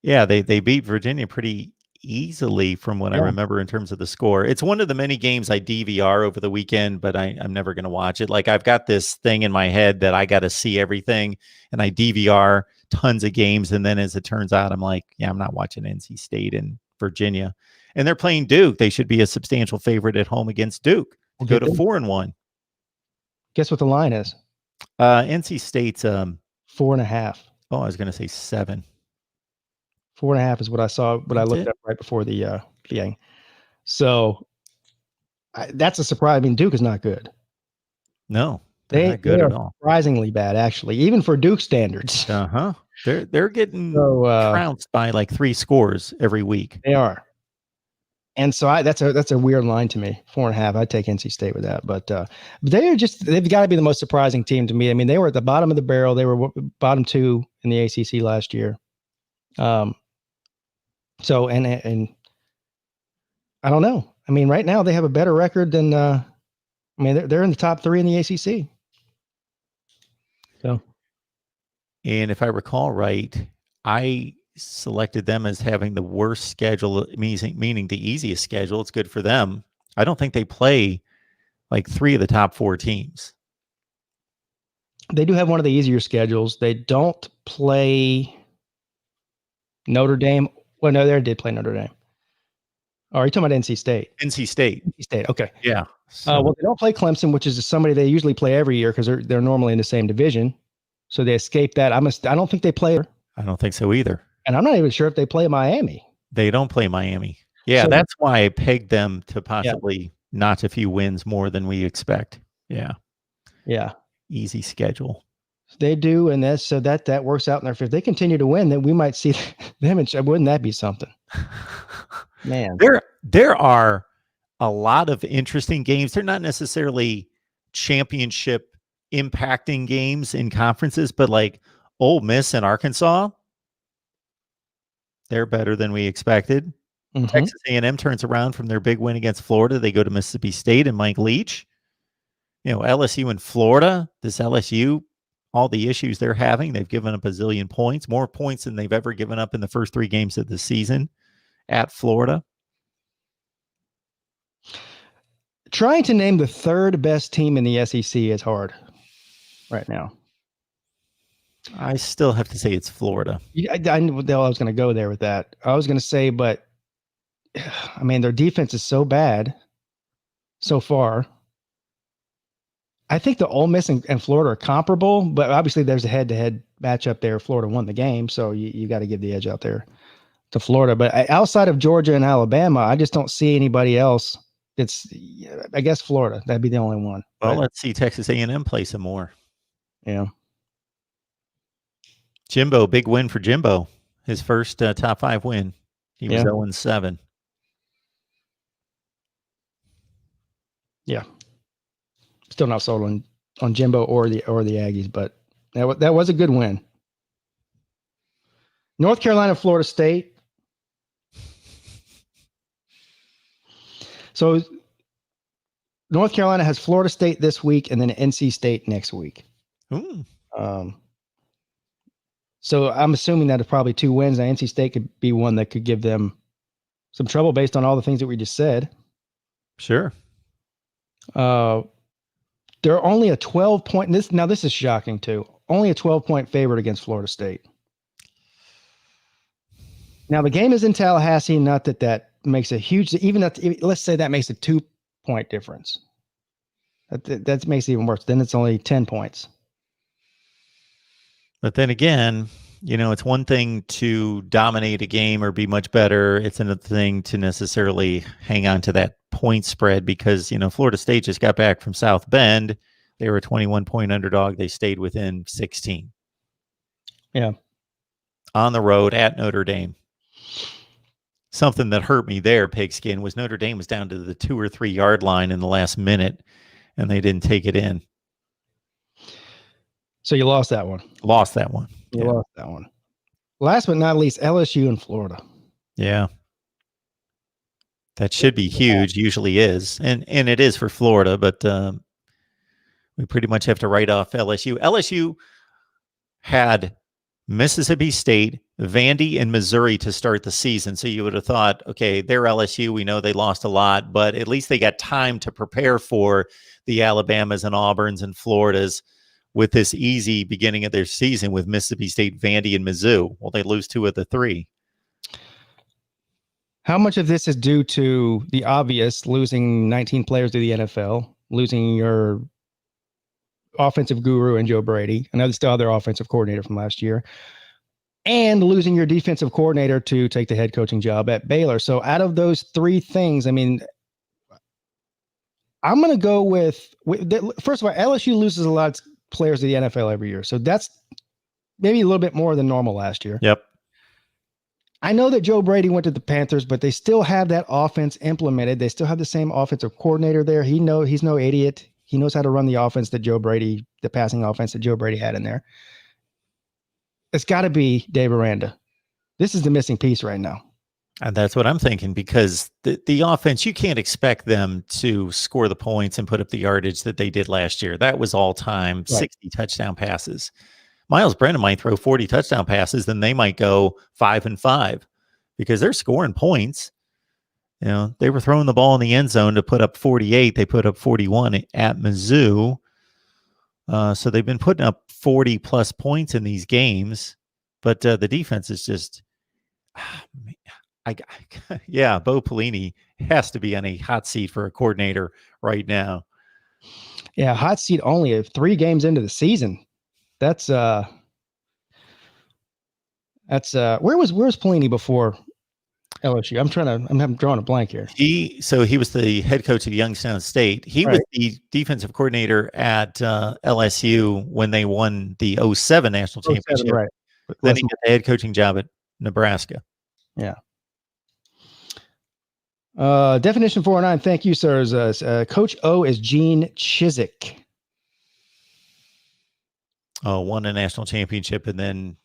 Yeah, they beat Virginia pretty easily from what I remember in terms of the score. It's one of the many games I DVR over the weekend, but I'm never going to watch it. Like, I've got this thing in my head that I got to see everything, and I DVR tons of games. And then as it turns out, I'm like, yeah, I'm not watching NC State and Virginia. And they're playing Duke. They should be a substantial favorite at home against Duke. Go to 4-1. Guess what the line is? NC State's 4.5. Oh, I was going to say 7. 4.5 is what I saw. What I looked up right before the game. So that's a surprise. I mean, Duke is not good. No, they're not good at all. Surprisingly bad, actually, even for Duke standards. They're getting trounced by like 3 scores every week. They are. And so that's a weird line to me. 4.5. I'd take NC State with that, but they've got to be the most surprising team to me. I mean, they were at the bottom of the barrel. They were bottom 2 in the ACC last year. So and I don't know. I mean, right now they have a better record than. I mean, they're in the top 3 in the ACC. So. And if I recall right, I selected them as having the worst schedule, meaning the easiest schedule. It's good for them. I don't think they play like 3 of the top 4 teams. They do have one of the easier schedules. They don't play Notre Dame. Well, no, they did play Notre Dame. Oh, are you talking about NC State? NC State. NC State. Okay. Yeah. So, well, they don't play Clemson, which is somebody they usually play every year because they're normally in the same division. So they escape that. I don't think they play. I don't think so either. And I'm not even sure if they play Miami. They don't play Miami. Yeah, so that's why I pegged them to possibly notch a few wins more than we expect. Yeah. Yeah. Easy schedule. They do, and that works out in their favor. If they continue to win, then we might see them. Wouldn't that be something? Man, there are a lot of interesting games. They're not necessarily championship impacting games in conferences, but like Ole Miss and Arkansas, they're better than we expected. Mm-hmm. Texas A&M turns around from their big win against Florida. They go to Mississippi State and Mike Leach. LSU and Florida, this LSU, all the issues they're having, they've given up a zillion points, more points than they've ever given up in the first 3 games of the season at Florida. Trying to name the 3rd best team in the SEC is hard right now. I still have to say it's Florida. I was going to go there with that. I was going to say, but I mean, their defense is so bad so far. I think the Ole Miss and Florida are comparable, but obviously there's a head-to-head matchup there. Florida won the game, so you got to give the edge out there to Florida. But outside of Georgia and Alabama, I just don't see anybody else. I guess Florida. That'd be the only one. Well, let's see Texas A&M play some more. Yeah. Jimbo, big win for Jimbo. His first top 5 win. He was 0-7. Yeah. Still not sold on Jimbo or the Aggies, but that was a good win. North Carolina, Florida State. So North Carolina has Florida State this week and then NC State next week. So I'm assuming that it's probably 2 wins. Now, NC State could be one that could give them some trouble based on all the things that we just said. Sure. They're only a 12-point. This is shocking too. Only a 12-point favorite against Florida State. Now the game is in Tallahassee. Not that makes a huge. Let's say that makes a 2-point difference. That makes it even worse. Then it's only 10 points. But then again, it's one thing to dominate a game or be much better. It's another thing to necessarily hang on to that point spread because, Florida State just got back from South Bend. They were a 21-point underdog. They stayed within 16. Yeah. On the road at Notre Dame. Something that hurt me there, Pigskin, was Notre Dame was down to the 2 or 3 yard line in the last minute, and they didn't take it in. So you lost that one. Lost that one. Lost that one. Last but not least, LSU and Florida. Yeah. That should be huge. Usually is. And it is for Florida, but we pretty much have to write off LSU. LSU had Mississippi State, Vandy, and Missouri to start the season. So you would have thought, okay, they're LSU. We know they lost a lot, but at least they got time to prepare for the Alabamas and Auburns and Floridas with this easy beginning of their season with Mississippi State, Vandy, and Mizzou. Well, they lose 2 of the 3. How much of this is due to the obvious, losing 19 players to the NFL, losing your offensive guru and Joe Brady, another still other offensive coordinator from last year, and losing your defensive coordinator to take the head coaching job at Baylor? So out of those 3 things, I mean, I'm going to go with first of all, LSU loses a lot of players to the NFL every year. So that's maybe a little bit more than normal last year. Yep. I know that Joe Brady went to the Panthers, but they still have that offense implemented. They still have the same offensive coordinator there. He's no idiot. He knows how to run the offense the passing offense that Joe Brady had in there. It's got to be Dave Aranda. This is the missing piece right now. And that's what I'm thinking, because the offense, you can't expect them to score the points and put up the yardage that they did last year. That was all time, right. 60 touchdown passes. Miles Brennan might throw 40 touchdown passes, then they might go 5-5 because they're scoring points. You know, they were throwing the ball in the end zone to put up 48. They put up 41 at Mizzou. So they've been putting up 40 plus points in these games, but the defense is just, yeah, Bo Pelini has to be on a hot seat for a coordinator right now. Yeah, hot seat only 3 games into the season. That's where's Pelini before LSU? I'm drawing a blank here. He was the head coach of Youngstown State. He was the defensive coordinator at LSU when they won the 07 national championship. Right. Then he got the head coaching job at Nebraska. Yeah. Definition 409. Thank you, sir. Coach O is Gene Chizik. Oh, won a national championship, and then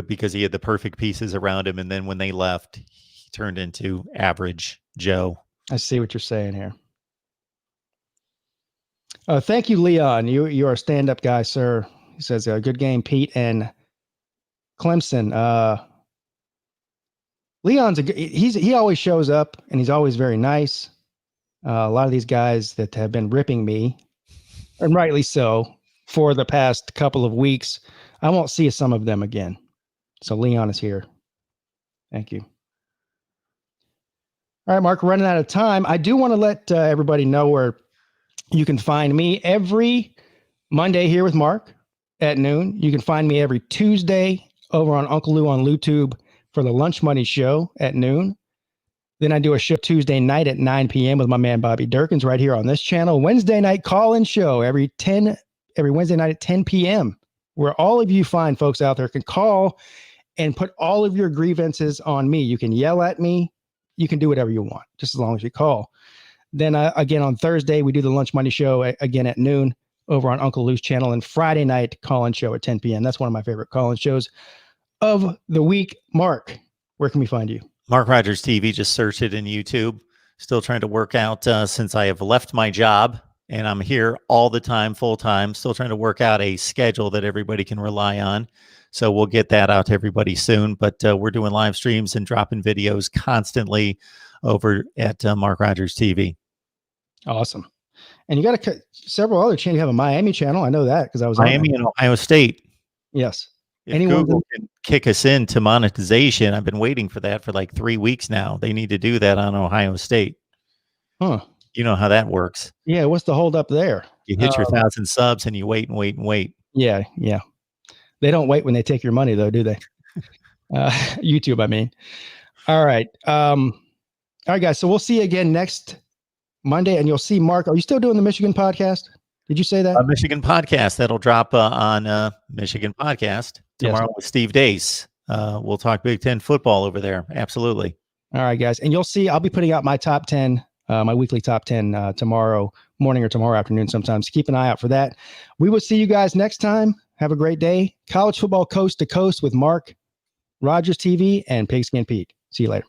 because he had the perfect pieces around him, and then when they left, he turned into average Joe. I see what you're saying here. Thank you, Leon. You are a stand-up guy, sir. He says, good game, Pete and Clemson. Leon's he always shows up, and he's always very nice. A lot of these guys that have been ripping me, and rightly so, for the past couple of weeks, I won't see some of them again. So Leon is here. Thank you. All right, Mark, running out of time. I do want to let everybody know where you can find me every Monday here with Mark at noon. You can find me every Tuesday over on Uncle Lou on LouTube for the Lunch Money Show at noon. Then I do a show Tuesday night at 9 p.m. with my man Bobby Durkins right here on this channel. Wednesday night call-in show every Wednesday night at 10 p.m. where all of you fine folks out there can call and put all of your grievances on me. You can yell at me. You can do whatever you want, just as long as you call. Then again, on Thursday, we do the Lunch Money Show again at noon over on Uncle Lou's channel, and Friday night call-in show at 10 p.m. That's one of my favorite call-in shows of the week. Mark, where can we find you? Mark Rogers TV, just search it in YouTube. Still trying to work out since I have left my job and I'm here all the time, full time, still trying to work out a schedule that everybody can rely on. So we'll get that out to everybody soon, but we're doing live streams and dropping videos constantly over at Mark Rogers TV. Awesome. And you got several other channels. You have a Miami channel. I know that because I was Miami and Ohio State. Yes. If Google can kick us into monetization, I've been waiting for that for like 3 weeks now. They need to do that on Ohio State. Huh. You know how that works. Yeah. What's the hold up there? You hit your 1,000 subs and you wait and wait and wait. Yeah. Yeah. They don't wait when they take your money though, do they? YouTube, I mean. All right. All right, guys. So we'll see you again next Monday, and you'll see Mark. Are you still doing the Michigan podcast? Did you say that? Michigan podcast. That'll drop on Michigan podcast tomorrow with Steve Dace. We'll talk Big Ten football over there. Absolutely. All right, guys. And you'll see, I'll be putting out my top 10, my weekly top 10 tomorrow morning or tomorrow afternoon sometimes. Keep an eye out for that. We will see you guys next time. Have a great day. College football coast to coast with Mark Rogers TV and Pigskin Pete. See you later.